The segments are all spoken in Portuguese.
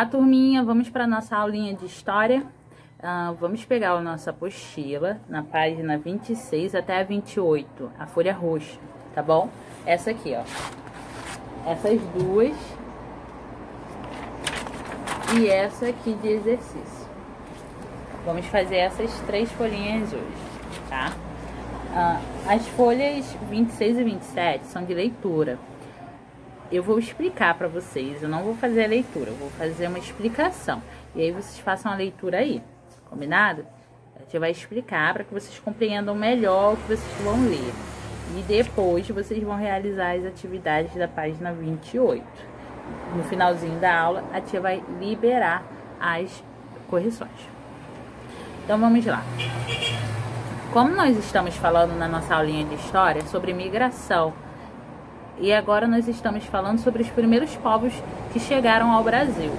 Olá, turminha, vamos para nossa aulinha de história. Vamos pegar a nossa apostila na página 26 até a 28, a folha roxa, tá bom? Essa aqui, ó. Essas duas e essa aqui de exercício. Vamos fazer essas três folhinhas hoje, tá? As folhas 26 e 27 são de leitura. Eu vou explicar para vocês, eu não vou fazer a leitura, eu vou fazer uma explicação. E aí vocês façam a leitura aí, combinado? A gente vai explicar para que vocês compreendam melhor o que vocês vão ler. E depois vocês vão realizar as atividades da página 28. No finalzinho da aula, a tia vai liberar as correções. Então vamos lá. Como nós estamos falando na nossa aulinha de história sobre migração, e agora nós estamos falando sobre os primeiros povos que chegaram ao Brasil.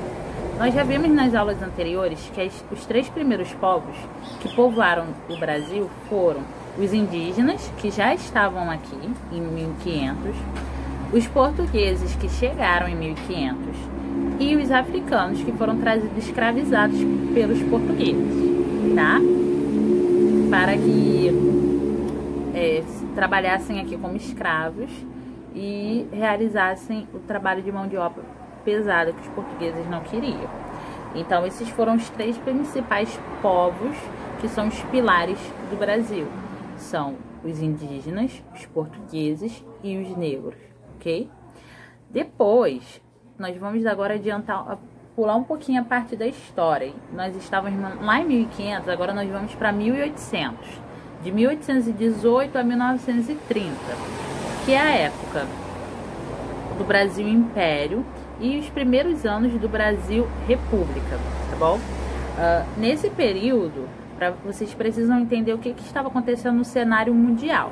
Nós já vimos nas aulas anteriores que os três primeiros povos que povoaram o Brasil foram os indígenas, que já estavam aqui em 1500, os portugueses, que chegaram em 1500, e os africanos, que foram trazidos escravizados pelos portugueses, tá? Para que trabalhassem aqui como escravos e realizassem o trabalho de mão de obra pesada que os portugueses não queriam. Então, esses foram os três principais povos que são os pilares do Brasil. São os indígenas, os portugueses e os negros, ok? Depois, nós vamos agora pular um pouquinho a parte da história. Nós estávamos lá em 1500, agora nós vamos para 1800. De 1818 a 1930. Que é a época do Brasil Império e os primeiros anos do Brasil República, tá bom? Nesse período, vocês precisam entender o que estava acontecendo no cenário mundial.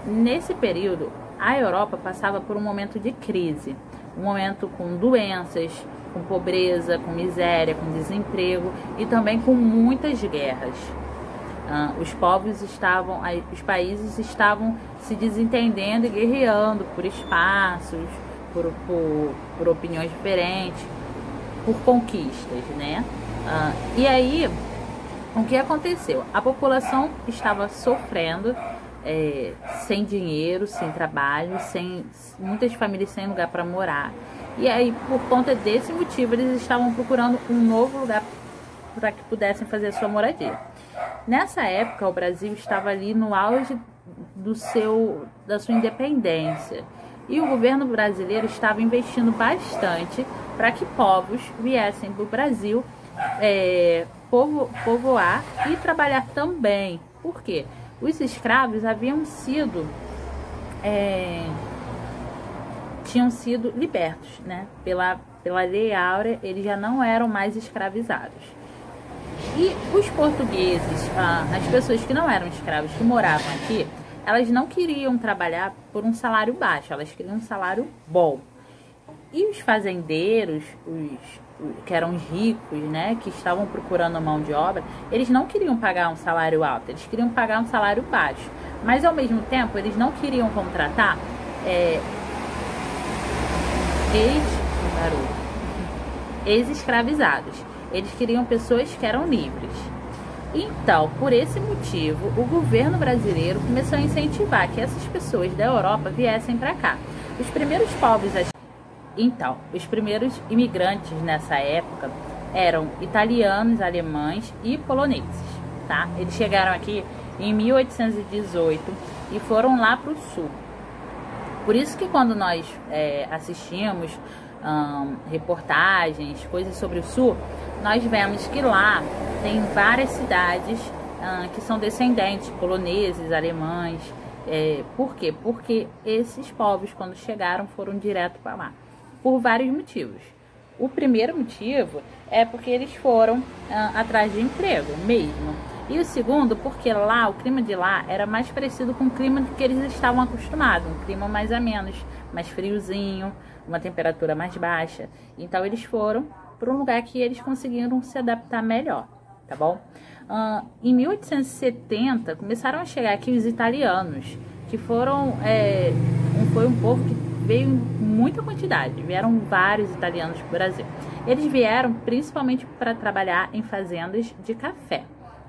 Nesse período, a Europa passava por um momento de crise, um momento com doenças, com pobreza, com miséria, com desemprego e também com muitas guerras. Os países estavam se desentendendo e guerreando por espaços, por opiniões diferentes, por conquistas, né? E aí, o que aconteceu? A população estava sofrendo, sem dinheiro, sem trabalho, muitas famílias sem lugar para morar. E aí, por conta desse motivo, eles estavam procurando um novo lugar para que pudessem fazer a sua moradia. Nessa época, o Brasil estava ali no auge da sua independência. E o governo brasileiro estava investindo bastante para que povos viessem para o Brasil povoar e trabalhar também. Por quê? Os escravos tinham sido libertos, né? Pela Lei Áurea, eles já não eram mais escravizados. E os portugueses, as pessoas que não eram escravos, que moravam aqui, elas não queriam trabalhar por um salário baixo, elas queriam um salário bom. E os fazendeiros, que eram os ricos, né, que estavam procurando mão de obra, eles não queriam pagar um salário alto, eles queriam pagar um salário baixo. Mas, ao mesmo tempo, eles não queriam contratar ex-escravizados. Eles queriam pessoas que eram livres. Então, por esse motivo, o governo brasileiro começou a incentivar que essas pessoas da Europa viessem para cá. Os primeiros imigrantes nessa época eram italianos, alemães e poloneses, tá? Eles chegaram aqui em 1818 e foram lá para o sul. Por isso que quando nós assistimos reportagens, coisas sobre o sul, nós vemos que lá tem várias cidades que são descendentes, poloneses, alemães. Por quê? Porque esses povos, quando chegaram, foram direto para lá, por vários motivos. O primeiro motivo é porque eles foram atrás de emprego mesmo. E o segundo, porque lá, o clima de lá era mais parecido com o clima que eles estavam acostumados, um clima mais ameno, mais friozinho, uma temperatura mais baixa. Então eles foram para um lugar que eles conseguiram se adaptar melhor, tá bom? Em 1870 começaram a chegar aqui os italianos, que foi um povo que veio em muita quantidade, vieram vários italianos para o Brasil. Eles vieram principalmente para trabalhar em fazendas de café.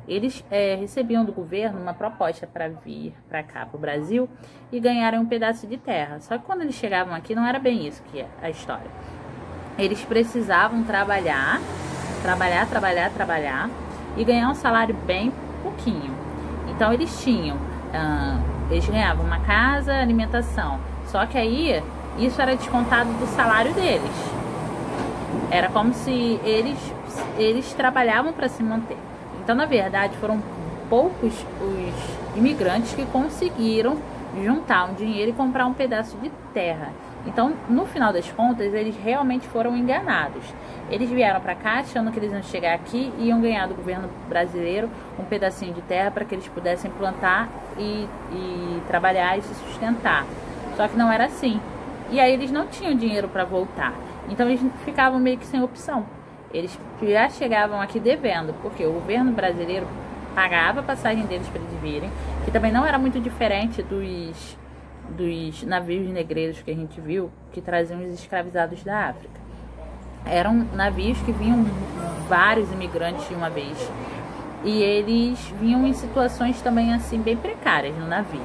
Eles recebiam do governo uma proposta para vir para cá, para o Brasil, e ganharem um pedaço de terra. Só que quando eles chegavam aqui, não era bem isso que é a história. Eles precisavam trabalhar, e ganhar um salário bem pouquinho. Então eles ganhavam uma casa, alimentação. Só que aí, isso era descontado do salário deles. Era como se eles trabalhavam para se manter. Então, na verdade, foram poucos os imigrantes que conseguiram juntar um dinheiro e comprar um pedaço de terra. Então, no final das contas, eles realmente foram enganados. Eles vieram para cá achando que eles iam chegar aqui e iam ganhar do governo brasileiro um pedacinho de terra para que eles pudessem plantar e trabalhar e se sustentar. Só que não era assim. E aí eles não tinham dinheiro para voltar. Então, eles ficavam meio que sem opção. Eles já chegavam aqui devendo, porque o governo brasileiro pagava a passagem deles para eles virem, que também não era muito diferente dos navios negreiros que a gente viu, que traziam os escravizados da África. Eram navios que vinham vários imigrantes de uma vez. E eles vinham em situações também assim bem precárias no navio,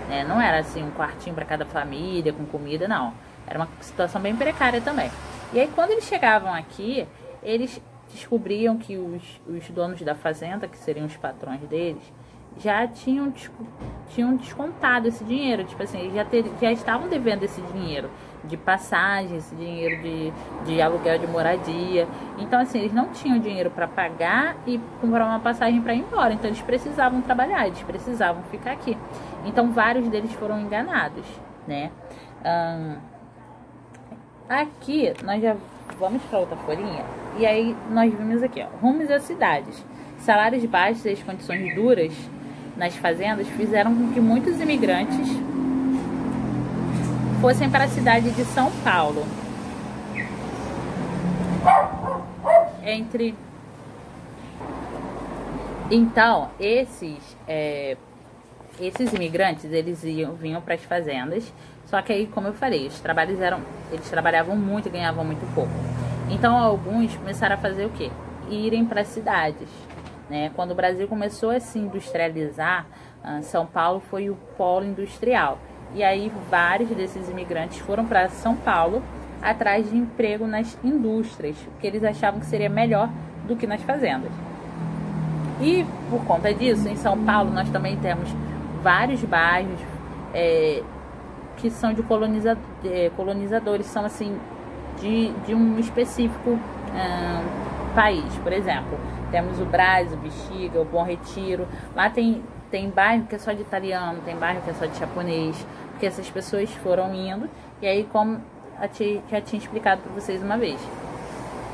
né? Não era assim um quartinho para cada família, com comida, não. Era uma situação bem precária também. E aí quando eles chegavam aqui, eles descobriam que os donos da fazenda, que seriam os patrões deles, já tinham descontado esse dinheiro. Tipo assim, eles já estavam devendo esse dinheiro de passagem, esse dinheiro de aluguel de moradia. Então, assim, eles não tinham dinheiro para pagar e comprar uma passagem para ir embora. Então, eles precisavam trabalhar, eles precisavam ficar aqui. Então, vários deles foram enganados, né? Aqui, nós já vamos para outra folhinha. E aí, nós vimos aqui, ó, rumos às cidades. Salários baixos e as condições duras nas fazendas fizeram com que muitos imigrantes fossem para a cidade de São Paulo. Então, esses imigrantes, eles vinham para as fazendas. Só que aí, como eu falei, eles trabalhavam muito e ganhavam muito pouco. Então, alguns começaram a fazer o quê? Irem para as cidades, né? Quando o Brasil começou a se industrializar, São Paulo foi o polo industrial. E aí, vários desses imigrantes foram para São Paulo atrás de emprego nas indústrias, porque eles achavam que seria melhor do que nas fazendas. E, por conta disso, em São Paulo, nós também temos vários bairros que são de colonizadores, são assim de um específico país. Por exemplo, temos o Brás, o Bexiga, o Bom Retiro. Lá tem bairro que é só de italiano, tem bairro que é só de japonês, porque essas pessoas foram indo. E aí, como já tinha explicado para vocês uma vez,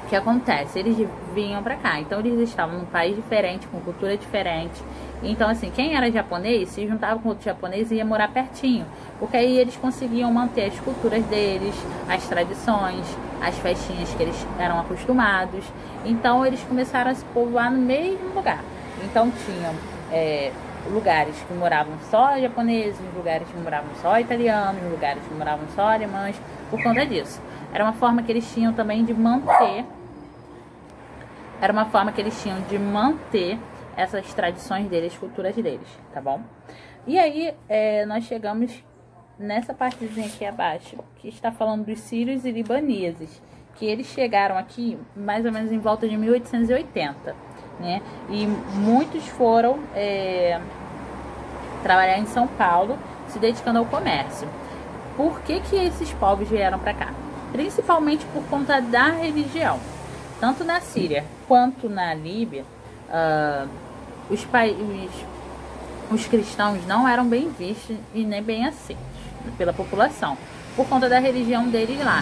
o que acontece? Eles vinham para cá, então eles estavam num país diferente, com cultura diferente. Então, assim, quem era japonês se juntava com outro japonês e ia morar pertinho, porque aí eles conseguiam manter as culturas deles, as tradições, as festinhas que eles eram acostumados. Então, eles começaram a se povoar no mesmo lugar. Então, tinham lugares que moravam só japoneses, lugares que moravam só italianos, lugares que moravam só alemães, por conta disso. Era uma forma que eles tinham também de manter essas tradições deles, as culturas deles, tá bom? E aí, nós chegamos nessa partezinha aqui abaixo, que está falando dos sírios e libaneses, que eles chegaram aqui mais ou menos em volta de 1880, né? E muitos foram trabalhar em São Paulo, se dedicando ao comércio. Por que esses povos vieram para cá? Principalmente por conta da religião. Tanto na Síria quanto na Líbia, os cristãos não eram bem vistos e nem bem aceitos pela população, por conta da religião deles lá.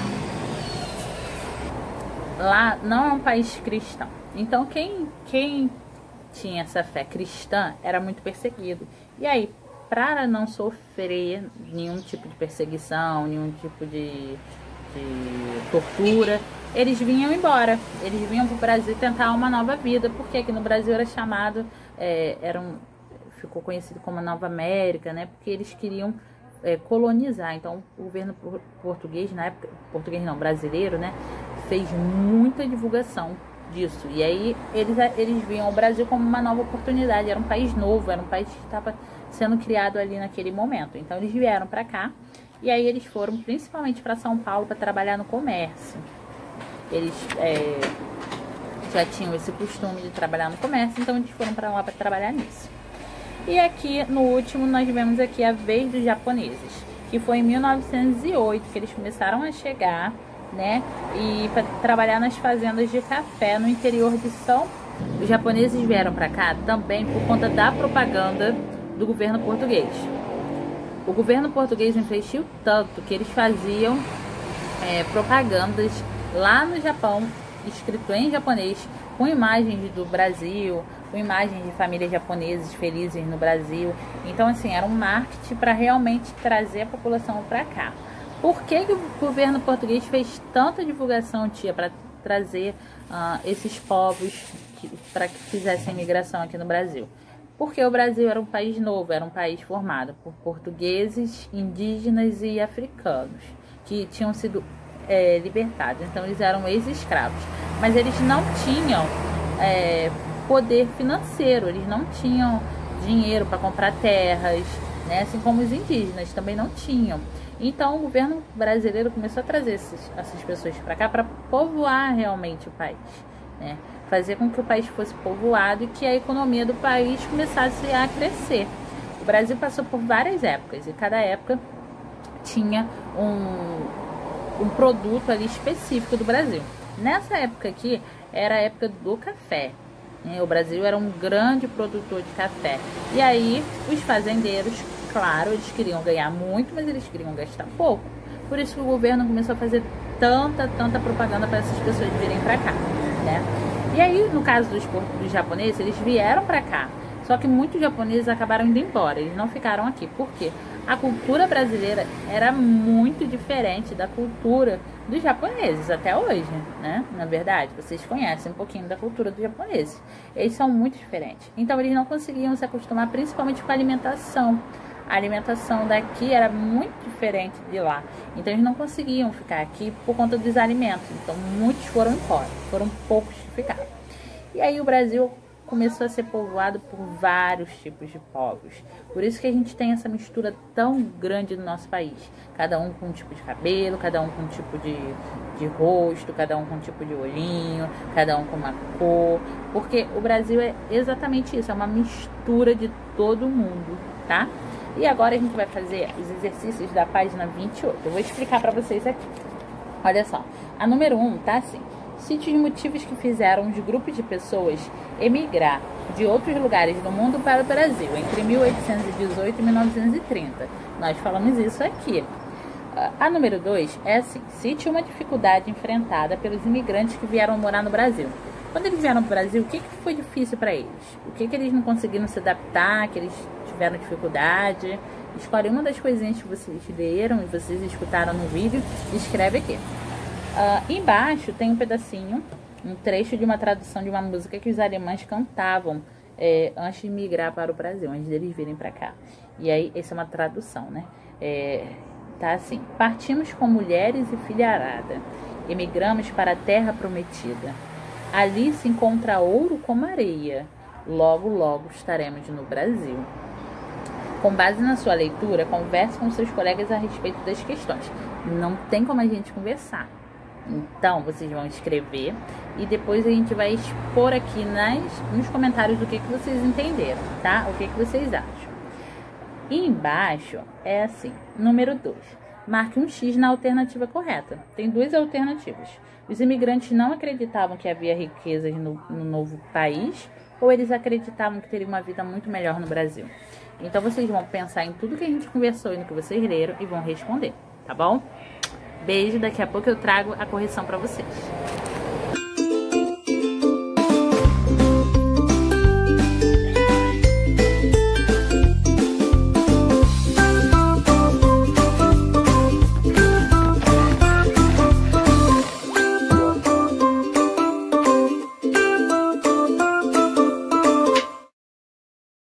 Lá não é um país cristão. Então quem tinha essa fé cristã era muito perseguido. E aí, para não sofrer nenhum tipo de perseguição, nenhum tipo de tortura, eles vinham embora. Eles vinham para o Brasil tentar uma nova vida, porque aqui no Brasil era chamado, ficou conhecido como a Nova América, né? Porque eles queriam colonizar. Então o governo português, na época, português não, brasileiro, né? fez muita divulgação disso. E aí eles viam o Brasil como uma nova oportunidade. Era um país novo, era um país que estava sendo criado ali naquele momento. Então eles vieram para cá e aí eles foram principalmente para São Paulo para trabalhar no comércio. Eles já tinham esse costume de trabalhar no comércio, então eles foram para lá para trabalhar nisso. E aqui no último nós vemos aqui a vez dos japoneses, que foi em 1908 que eles começaram a chegar, né, e para trabalhar nas fazendas de café no interior de São. Os japoneses vieram para cá também por conta da propaganda do governo português. O governo português investiu tanto que eles faziam propagandas lá no Japão, escrito em japonês, com imagens do Brasil, com imagens de famílias japonesas felizes no Brasil. Então, assim, era um marketing para realmente trazer a população para cá. Por que o governo português fez tanta divulgação, tia, para trazer esses povos para que fizessem imigração aqui no Brasil? Porque o Brasil era um país novo, era um país formado por portugueses, indígenas e africanos, que tinham sido libertados. Então eles eram ex-escravos, mas eles não tinham poder financeiro, eles não tinham dinheiro para comprar terras, né? Assim como os indígenas também não tinham. Então o governo brasileiro começou a trazer essas pessoas para cá para povoar realmente o país, né? Fazer com que o país fosse povoado e que a economia do país começasse a crescer. O Brasil passou por várias épocas e cada época tinha um produto ali específico do Brasil. Nessa época aqui era a época do café, né? O Brasil era um grande produtor de café. E aí os fazendeiros, claro, eles queriam ganhar muito, mas eles queriam gastar pouco. Por isso que o governo começou a fazer tanta propaganda para essas pessoas virem para cá, né? E aí, no caso dos japoneses, eles vieram para cá. Só que muitos japoneses acabaram indo embora, eles não ficaram aqui. Por quê? A cultura brasileira era muito diferente da cultura dos japoneses até hoje, né? Na verdade, vocês conhecem um pouquinho da cultura dos japoneses. Eles são muito diferentes. Então, eles não conseguiam se acostumar, principalmente com a alimentação. A alimentação daqui era muito diferente de lá. Então, eles não conseguiam ficar aqui por conta dos alimentos. Então, muitos foram embora. Foram poucos que ficaram. E aí, o Brasil começou a ser povoado por vários tipos de povos. Por isso que a gente tem essa mistura tão grande no nosso país. Cada um com um tipo de cabelo, cada um com um tipo de rosto, cada um com um tipo de olhinho, cada um com uma cor. Porque o Brasil é exatamente isso, é uma mistura de todo mundo, tá? E agora a gente vai fazer os exercícios da página 28. Eu vou explicar para vocês aqui. Olha só, a número 1 tá assim. Cite os motivos que fizeram os grupos de pessoas emigrar de outros lugares do mundo para o Brasil entre 1818 e 1930. Nós falamos isso aqui. A número 2 é assim. Cite uma dificuldade enfrentada pelos imigrantes que vieram morar no Brasil. Quando eles vieram para o Brasil, o que foi difícil para eles? O que eles não conseguiram se adaptar, que eles tiveram dificuldade? Escolhe uma das coisinhas que vocês leram e vocês escutaram no vídeo e escreve aqui. Embaixo tem um pedacinho, um trecho de uma tradução de uma música que os alemães cantavam antes de migrar para o Brasil, antes deles virem para cá. E aí, essa é uma tradução, né? Tá assim: partimos com mulheres e filharada, emigramos para a terra prometida. Ali se encontra ouro como areia, logo, logo estaremos no Brasil. Com base na sua leitura, converse com seus colegas a respeito das questões. Não tem como a gente conversar. Então, vocês vão escrever e depois a gente vai expor aqui nos comentários o que vocês entenderam, tá? O que vocês acham. E embaixo é assim, número 2. Marque um X na alternativa correta. Tem duas alternativas. Os imigrantes não acreditavam que havia riquezas no novo país, ou eles acreditavam que teria uma vida muito melhor no Brasil. Então, vocês vão pensar em tudo que a gente conversou e no que vocês leram e vão responder, tá bom? Beijo, daqui a pouco eu trago a correção para vocês.